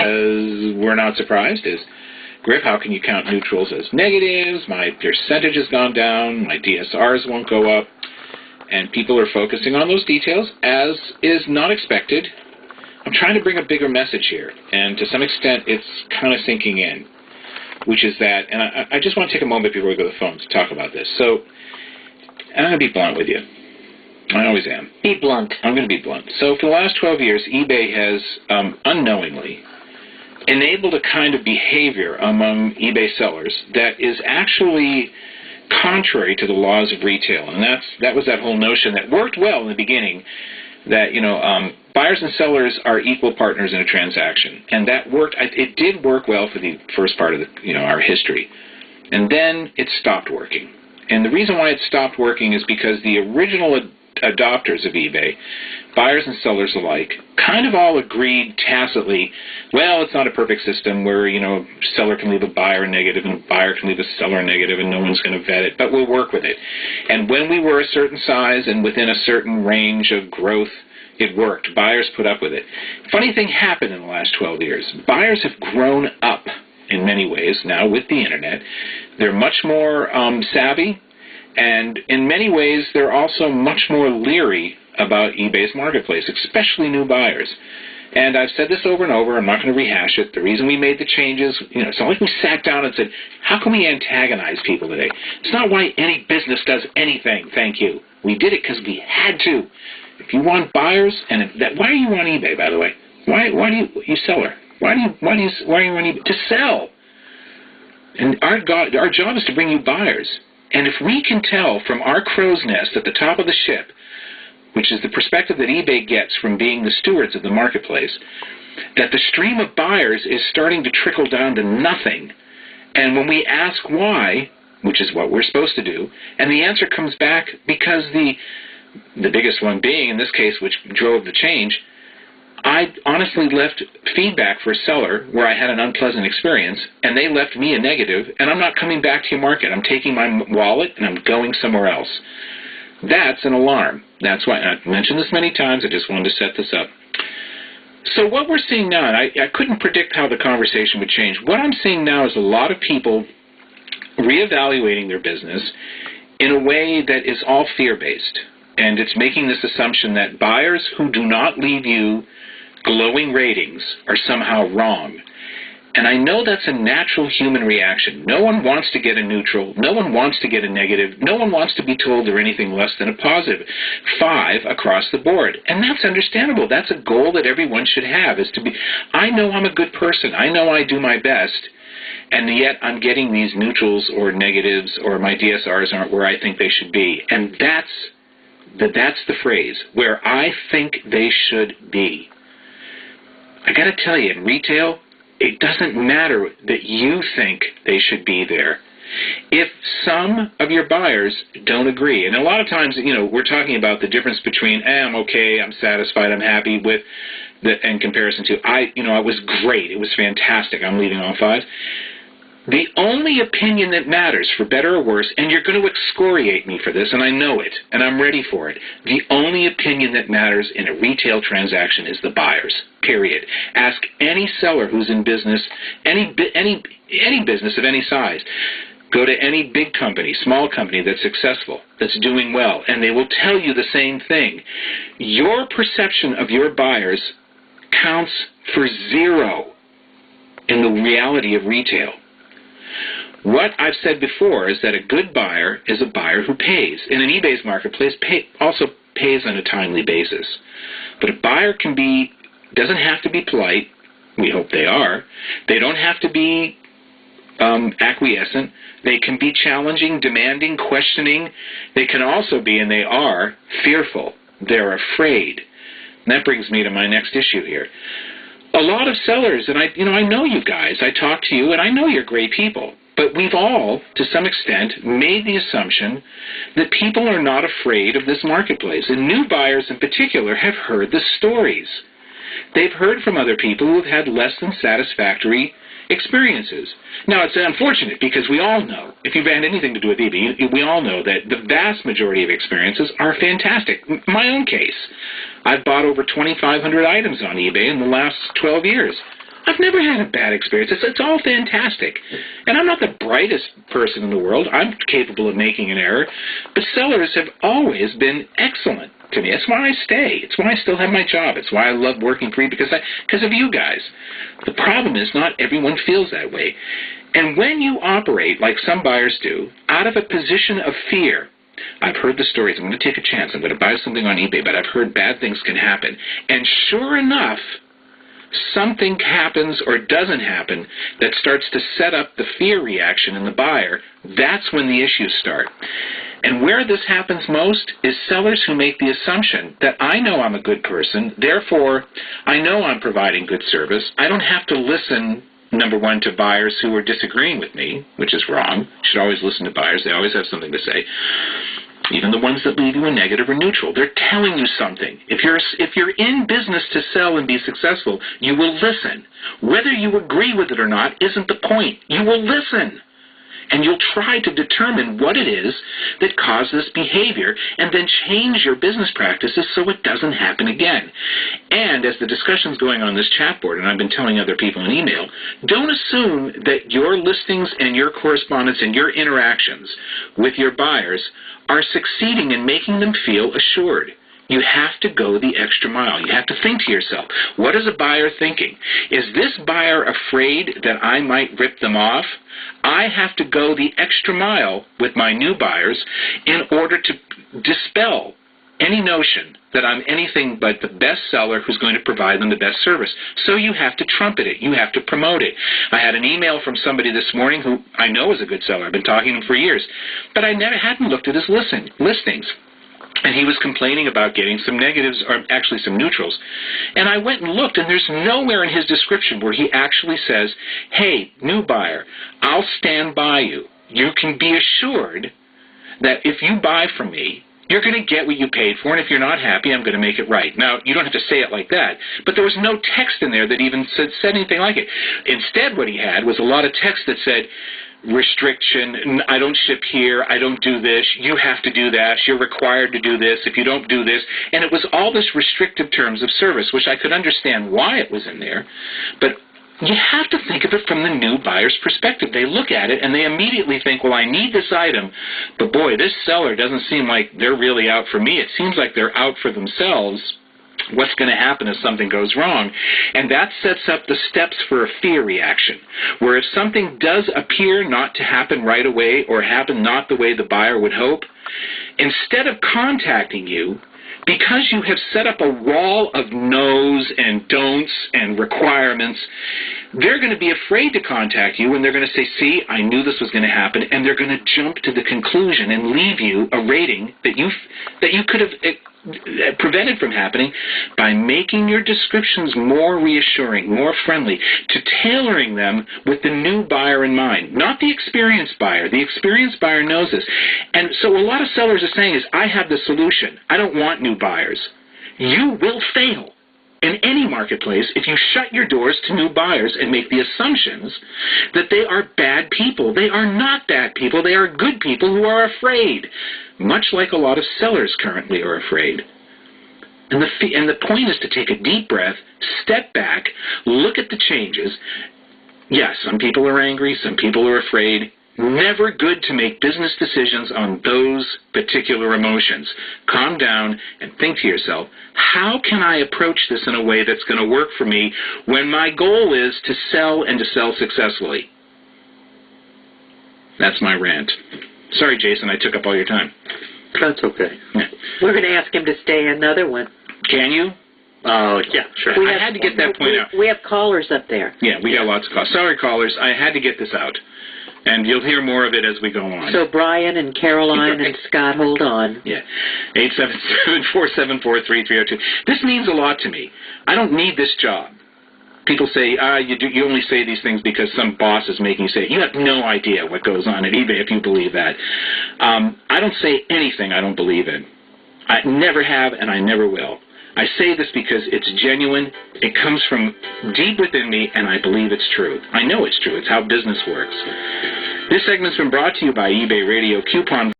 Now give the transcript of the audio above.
says, we're not surprised, is, Griff, how can you count neutrals as negatives? My percentage has gone down, my DSRs won't go up, and people are focusing on those details, as is not expected. I'm trying to bring a bigger message here, and to some extent it's kind of sinking in, which is that, and I just want to take a moment before we go to the phone to talk about this. So, and I'm going to be blunt with you. I always am. Be blunt. I'm going to be blunt. So for the last 12 years, eBay has unknowingly enabled a kind of behavior among eBay sellers that is actually contrary to the laws of retail. And that was that whole notion that worked well in the beginning, that, buyers and sellers are equal partners in a transaction. And that worked. It did work well for the first part of our history. And then it stopped working. And the reason why it stopped working is because the original adopters of eBay, buyers and sellers alike, kind of all agreed tacitly, well, it's not a perfect system where, a seller can leave a buyer a negative and a buyer can leave a seller a negative and no one's going to vet it, but we'll work with it. And when we were a certain size and within a certain range of growth, it worked. Buyers put up with it. Funny thing happened in the last 12 years. Buyers have grown up in many ways now with the Internet. They're much more savvy, and in many ways they're also much more leery about eBay's marketplace, especially new buyers. And I've said this over and over. I'm not going to rehash it. The reason we made the changes, it's not like we sat down and said, how can we antagonize people today? It's not why any business does anything, thank you. We did it because we had to. If you want buyers, why are you on eBay, by the way? Why do you seller? Why are you on eBay? To sell. And our job is to bring you buyers. And if we can tell from our crow's nest at the top of the ship, which is the perspective that eBay gets from being the stewards of the marketplace, that the stream of buyers is starting to trickle down to nothing, and when we ask why, which is what we're supposed to do, and the answer comes back because the biggest one being, in this case, which drove the change, I honestly left feedback for a seller where I had an unpleasant experience, and they left me a negative, and I'm not coming back to your market. I'm taking my wallet, and I'm going somewhere else. That's an alarm. That's why I've mentioned this many times. I just wanted to set this up. So what we're seeing now, and I couldn't predict how the conversation would change. What I'm seeing now is a lot of people reevaluating their business in a way that is all fear-based. And it's making this assumption that buyers who do not leave you glowing ratings are somehow wrong. And I know that's a natural human reaction. No one wants to get a neutral. No one wants to get a negative. No one wants to be told they're anything less than a positive 5 across the board. And that's understandable. That's a goal that everyone should have, is to be, I know I'm a good person. I know I do my best. And yet I'm getting these neutrals or negatives, or my DSRs aren't where I think they should be. And that's the phrase, where I think they should be. I got to tell you, in retail, it doesn't matter that you think they should be there. If some of your buyers don't agree, and a lot of times, we're talking about the difference between, I'm okay, I'm satisfied, I'm happy with, in comparison to, it was great, it was fantastic, I'm leaving all 5. The only opinion that matters, for better or worse, and you're going to excoriate me for this, and I know it, and I'm ready for it, the only opinion that matters in a retail transaction is the buyer's, period. Ask any seller who's in business, any business of any size. Go to any big company, small company that's successful, that's doing well, and they will tell you the same thing. Your perception of your buyers counts for 0 in the reality of retail. What I've said before is that a good buyer is a buyer who pays. And in eBay's marketplace, also pays on a timely basis. But a buyer doesn't have to be polite. We hope they are. They don't have to be acquiescent. They can be challenging, demanding, questioning. They can also be, and they are, fearful. They're afraid. And that brings me to my next issue here. A lot of sellers, and I know you guys, I talk to you, and I know you're great people. But we've all, to some extent, made the assumption that people are not afraid of this marketplace. And new buyers in particular have heard the stories. They've heard from other people who have had less than satisfactory experiences. Now, it's unfortunate because we all know, if you've had anything to do with eBay, we all know that the vast majority of experiences are fantastic. My own case, I've bought over 2,500 items on eBay in the last 12 years. I've never had a bad experience. It's all fantastic. And I'm not the brightest person in the world. I'm capable of making an error. But sellers have always been excellent to me. That's why I stay. It's why I still have my job. It's why I love working for you, because of you guys. The problem is not everyone feels that way. And when you operate, like some buyers do, out of a position of fear, I've heard the stories. I'm going to take a chance. I'm going to buy something on eBay, but I've heard bad things can happen. And sure enough, something happens or doesn't happen that starts to set up the fear reaction in the buyer. That's when the issues start. And where this happens most is sellers who make the assumption that I know I'm a good person, therefore I know I'm providing good service. I don't have to listen, number one, to buyers who are disagreeing with me, which is wrong. You should always listen to buyers. They always have something to say. Even the ones that leave you a negative or neutral. They're telling you something. If you're in business to sell and be successful, you will listen. Whether you agree with it or not isn't the point. You will listen. And you'll try to determine what it is that caused this behavior and then change your business practices so it doesn't happen again. And as the discussion's going on this chat board, and I've been telling other people in email, don't assume that your listings and your correspondence and your interactions with your buyers are succeeding in making them feel assured. You have to go the extra mile. You have to think to yourself, what is a buyer thinking? Is this buyer afraid that I might rip them off? I have to go the extra mile with my new buyers in order to dispel any notion that I'm anything but the best seller who's going to provide them the best service. So you have to trumpet it. You have to promote it. I had an email from somebody this morning who I know is a good seller. I've been talking to him for years. But I hadn't looked at his listings. And he was complaining about getting some negatives, or actually some neutrals. And I went and looked, and there's nowhere in his description where he actually says, hey, new buyer, I'll stand by you. You can be assured that if you buy from me, you're going to get what you paid for, and if you're not happy, I'm going to make it right. Now, you don't have to say it like that, but there was no text in there that even said anything like it. Instead, what he had was a lot of text that said, restriction, I don't ship here, I don't do this, you have to do that, you're required to do this, if you don't do this. And it was all this restrictive terms of service, which I could understand why it was in there, but you have to think of it from the new buyer's perspective. They look at it and they immediately think, well, I need this item, but boy, this seller doesn't seem like they're really out for me. It seems like they're out for themselves. What's going to happen if something goes wrong? And that sets up the steps for a fear reaction, where if something does appear not to happen right away or happen not the way the buyer would hope, instead of contacting you, because you have set up a wall of no's and don'ts and requirements, they're going to be afraid to contact you, and they're going to say, see, I knew this was going to happen, and they're going to jump to the conclusion and leave you a rating that you could have prevented from happening by making your descriptions more reassuring, more friendly, to tailoring them with the new buyer in mind, not the experienced buyer. The experienced buyer knows this. And so a lot of sellers are saying is, I have the solution. I don't want new buyers. You will fail in any marketplace if you shut your doors to new buyers and make the assumptions that they are bad people. They are not bad people. They are good people who are afraid, much like a lot of sellers currently are afraid. And the point is to take a deep breath, step back, look at the changes. Yes, some people are angry, some people are afraid. Never good to make business decisions on those particular emotions. Calm down and think to yourself, how can I approach this in a way that's going to work for me when my goal is to sell and to sell successfully? That's my rant. Sorry, Jason, I took up all your time. That's okay. Yeah. We're going to ask him to stay another one. Can you? Oh, yeah, sure. I had to get that point out. We have callers up there. Yeah, we got lots of calls. Sorry, callers, I had to get this out. And you'll hear more of it as we go on. So Brian and Caroline and Scott, hold on. Yeah, 877-474-3302. This means a lot to me. I don't need this job. People say, you only say these things because some boss is making you say it. You have no idea what goes on at eBay if you believe that. I don't say anything I don't believe in. I never have, and I never will. I say this because it's genuine, it comes from deep within me, and I believe it's true. I know it's true. It's how business works. This segment's been brought to you by eBay Radio Coupon